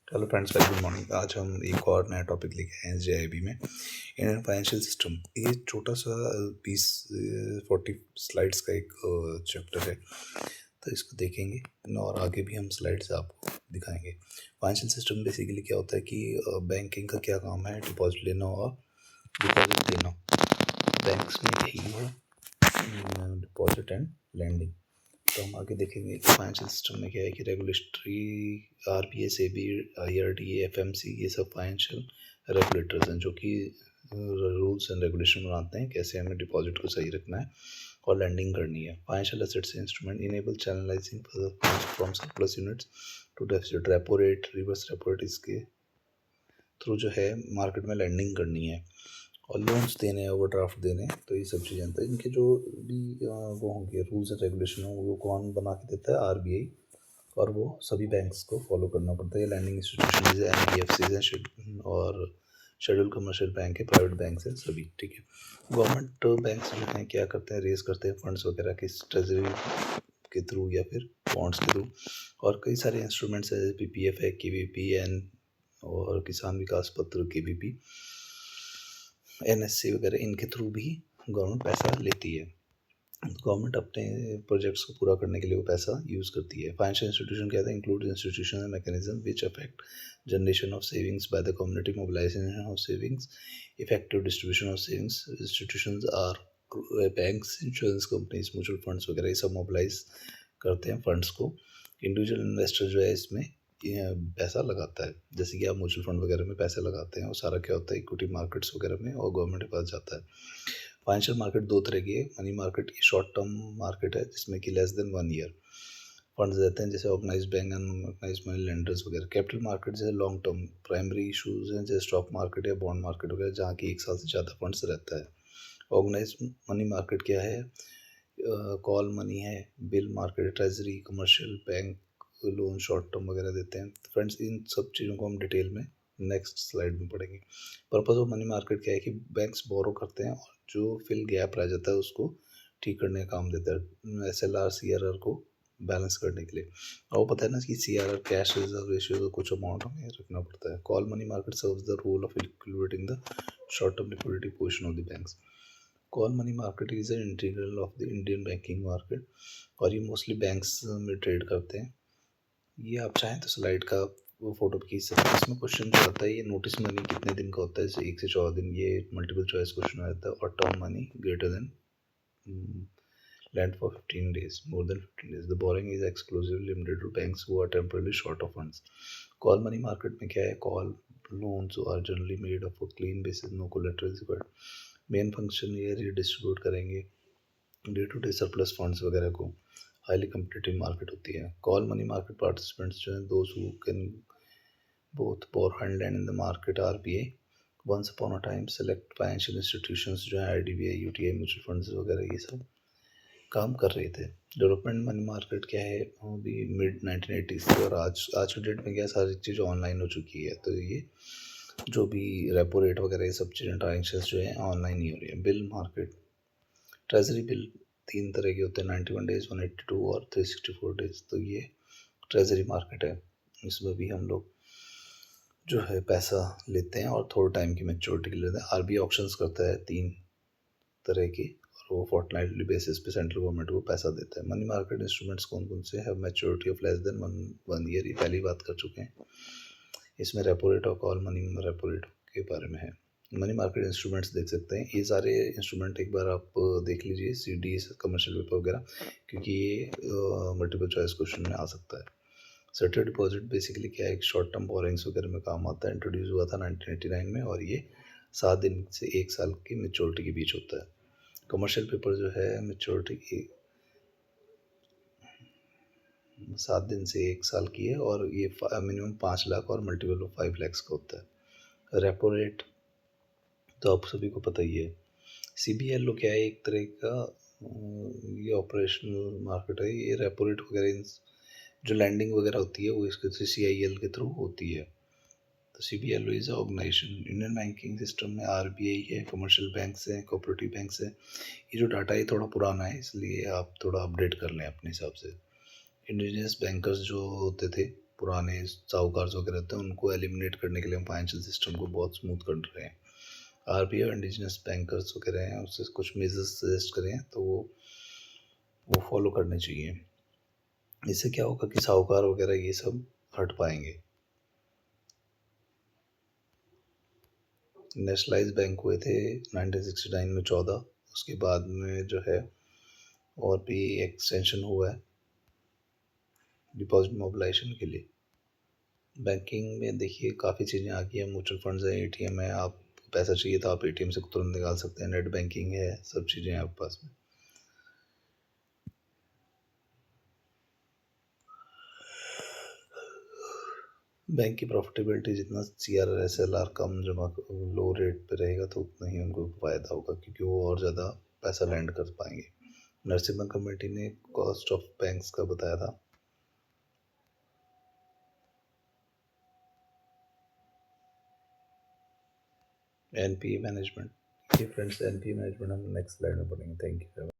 Hello friends, very good morning. आज हम एक और नया टॉपिक लेके आए हैं जेआईबी में इंडियन फाइनेंशियल सिस्टम। ये छोटा सा 20-40 स्लाइड्स का एक चैप्टर है, तो इसको देखेंगे और आगे भी हम स्लाइड्स आपको दिखाएंगे। फाइनेंशियल सिस्टम बेसिकली क्या होता है कि बैंकिंग का क्या काम है, डिपॉजिट लेना और डिपॉजिट देना। बैंक्स में यही है, डिपॉजिट एंड लैंडिंग। तो हम आगे देखेंगे कि फाइनेंशियल सिस्टम में क्या है कि regulatory RBI, SEBI, IRDA, FMC, ये सब फाइनेंशियल रेगुलेटर्स हैं जो कि रूल्स एंड रेगुलेशन बनाते हैं कैसे हमें डिपॉजिट को सही रखना है और लैंडिंग करनी है। Financial assets instrument enable channelizing from surplus units to deficit. Repo rate, reverse repo rate, इसके थ्रू जो है मार्केट में लैंडिंग करनी है और लोन्स देने हैं, ओवरड्राफ्ट देने हैं। तो ये सब चीज़ें, तो इनके जो भी वो होंगे रूल्स एंड रेगुलेशन हो, वो कौन बना के देता है? आरबीआई। और वो सभी बैंक्स को फॉलो करना पड़ता है। लैंडिंग इंस्टीट्यूशन है, एनबीएफसीज हैं और शेड्यूल कमर्शियल बैंक है, प्राइवेट बैंक है, सभी ठीक है। गवर्नमेंट बैंक्स जो हैं क्या करते हैं, रेज करते हैं फंड्स वगैरह किस ट्रेजरी के थ्रू या फिर बॉन्ड्स के थ्रू। और कई सारे इंस्ट्रूमेंट्स है, पीपीएफ है, केवीपी एन और किसान विकास पत्र, केवीपी, एनएससी वगैरह, इनके थ्रू भी गवर्नमेंट पैसा लेती है। गवर्नमेंट अपने प्रोजेक्ट्स को पूरा करने के लिए वो पैसा यूज़ करती है। फाइनेंशियल इंस्टीट्यूशन क्या है? Include institution and mechanism which affect generation of savings by the community, mobilization of savings, effective distribution of savings. Institutions are banks, insurance companies, mutual funds वगैरह, ये सब मोबिलाइज करते हैं फंड्स को। इंडिविजुअल इन्वेस्टर जो है इसमें ये पैसा लगाता है, जैसे कि आप म्यूचुअल फंड वगैरह में पैसे लगाते हैं, और सारा क्या होता है इक्विटी मार्केट्स वगैरह में और गवर्नमेंट के पास जाता है। फाइनेंशियल मार्केट दो तरह की है। Money market short term market है जिसमें कि लेस देन 1 ईयर फंड्स देते हैं, जैसे organise bank and organise money lenders वगैरह। कैपिटल मार्केट जैसे लॉन्ग टर्म प्राइमरी इशूज हैं, जैसे स्टॉक मार्केट या बॉन्ड मार्केट वगैरह, जहाँ की 1 साल से ज़्यादा फंड्स रहता है। ऑर्गेनाइज मनी मार्केट क्या है? कॉल मनी है, bill market, treasury, commercial bank loan short term वगैरह देते हैं। फ्रेंड्स, इन सब चीज़ों को हम डिटेल में नेक्स्ट स्लाइड में पढ़ेंगे। पर्पज़ ऑफ मनी मार्केट क्या है कि बैंक्स बोरो करते हैं और जो फिल गैप रह जाता है उसको ठीक करने का काम देता है, एसएलआर सीआरआर को बैलेंस करने के लिए। और वो पता है ना कि सीआरआर कैश रिजर्व रेशियो का कुछ अमाउंट हमें रखना पड़ता है। Call money market serves the role of liquidating the short term liquidity portion of the banks. Call money market is an integral of the Indian banking market और ये mostly banks में trade करते हैं। ये आप चाहें तो स्लाइड का वो फोटो खींच सकते हैं। इसमें क्वेश्चन जो आता है, ये नोटिस मनी कितने दिन का होता है, जैसे 1 से 14 दिन, ये मल्टीपल चॉइस क्वेश्चन आता है। और term money greater than lent for 15 days, more than 15 days. The borrowing is exclusively limited to banks who are temporarily short of funds. Call money market में क्या है? Call loans are generally made of a clean basis, no collateral is required. Main function ये redistribute करेंगे day to day surplus funds वगैरह को। Highly competitive market होती है। Call money market participants जो हैं, those who can both borrow and lend in the market RBI once upon a time select financial institutions जो है IDBI, UTI, mutual funds वगैरह, ये सब काम कर रहे थे। डेवलपमेंट मनी मार्केट क्या है? अभी मिड 1980s से, और आज के डेट में क्या सारी चीज़ ऑनलाइन हो चुकी है। तो ये जो भी रेपो रेट वगैरह ये सब चीज़ें ट्रांजेक्शन जो है ऑनलाइन ही हो रही है। बिल मार्केट, ट्रेजरी बिल 3 तरह के होते हैं, 91 डेज, 182 और 364 डेज। तो ये ट्रेजरी मार्केट है, इसमें भी हम लोग जो है पैसा लेते हैं और थोड़े टाइम की मैच्योरिटी के लिए लेते हैं। आरबीआई ऑप्शंस करता है 3 तरह की, और वो फोर्टनाइटली बेसिस पे सेंट्रल गवर्नमेंट को पैसा देता है। मनी मार्केट इंस्ट्रूमेंट्स कौन कौन से हैं? Maturity of less than one year, ये पहली बात कर चुके हैं। इसमें रेपो रेट और कॉल मनी रेपो रेट के बारे में है। मनी मार्केट इंस्ट्रूमेंट्स देख सकते हैं, ये सारे इंस्ट्रूमेंट एक बार आप देख लीजिए, सीडी, कमर्शियल पेपर वगैरह, क्योंकि ये मल्टीपल चॉइस क्वेश्चन में आ सकता है। सर्टेड डिपॉजिट बेसिकली क्या है? शॉर्ट टर्म बोरिंग्स वगैरह में काम आता है। इंट्रोड्यूस हुआ था 1989 में, और ये 7 दिन से 1 साल की मेच्योरिटी के बीच होता है। कमर्शियल पेपर जो है मेच्योरिटी की 7 दिन से 1 साल की है, और ये मिनिमम 5 लाख और मल्टीपल ऑफ 5 लाख का होता है। रेपो रेट तो आप सभी को पता ही है। सीबीएलओ क्या है? एक तरह का ये ऑपरेशनल मार्केट है। ये रेपो रेट वगैरह जो लैंडिंग वगैरह होती है वो इसके सीआईएल के थ्रू होती है। तो CBLO is organisation. Indian banking system में आरबीआई है, कमर्शियल बैंक्स हैं, कोऑपरेटिव बैंक्स हैं। ये जो डाटा है थोड़ा पुराना है, इसलिए आप थोड़ा अपडेट कर लें अपने हिसाब से। इंडिजिनियस बैंकर्स जो होते थे पुराने साहूकार वगैरह रहते हैं उनको एलिमिनेट करने के लिए हम फाइनेंशियल सिस्टम को बहुत स्मूथ कर रहे हैं। आरबीआई और इंडिजिनस बैंकर्स वगैरह हैं उससे कुछ मेजर्स सजेस्ट करें तो वो फॉलो करने चाहिए। इससे क्या होगा कि साहूकार वगैरह ये सब हट पाएंगे। नेशनलाइज बैंक हुए थे 1969 में 14, उसके बाद में जो है और भी एक्सटेंशन हुआ है डिपॉजिट मोबिलाइजेशन के लिए। बैंकिंग में देखिए काफ़ी चीज़ें आ गई हैं, म्यूचुअल फंड्स है, एटीएम है, आप पैसा चाहिए तो आप एटीएम से तुरंत निकाल सकते हैं, नेट बैंकिंग है, सब चीज़ें हैं आपके पास में। बैंक की प्रॉफिटेबिलिटी जितना CRR SLR कम जमा लो रेट पे रहेगा तो उतना ही उनको फ़ायदा होगा क्योंकि वो और ज़्यादा पैसा लैंड कर पाएंगे। नरसिम्हा कमेटी ने कॉस्ट ऑफ बैंक्स का बताया था। NPA मैनेजमेंट, ये फ्रेंड्स NPA मैनेजमेंट हम नेक्स्ट स्लाइड में पढ़ेंगे। Thank you.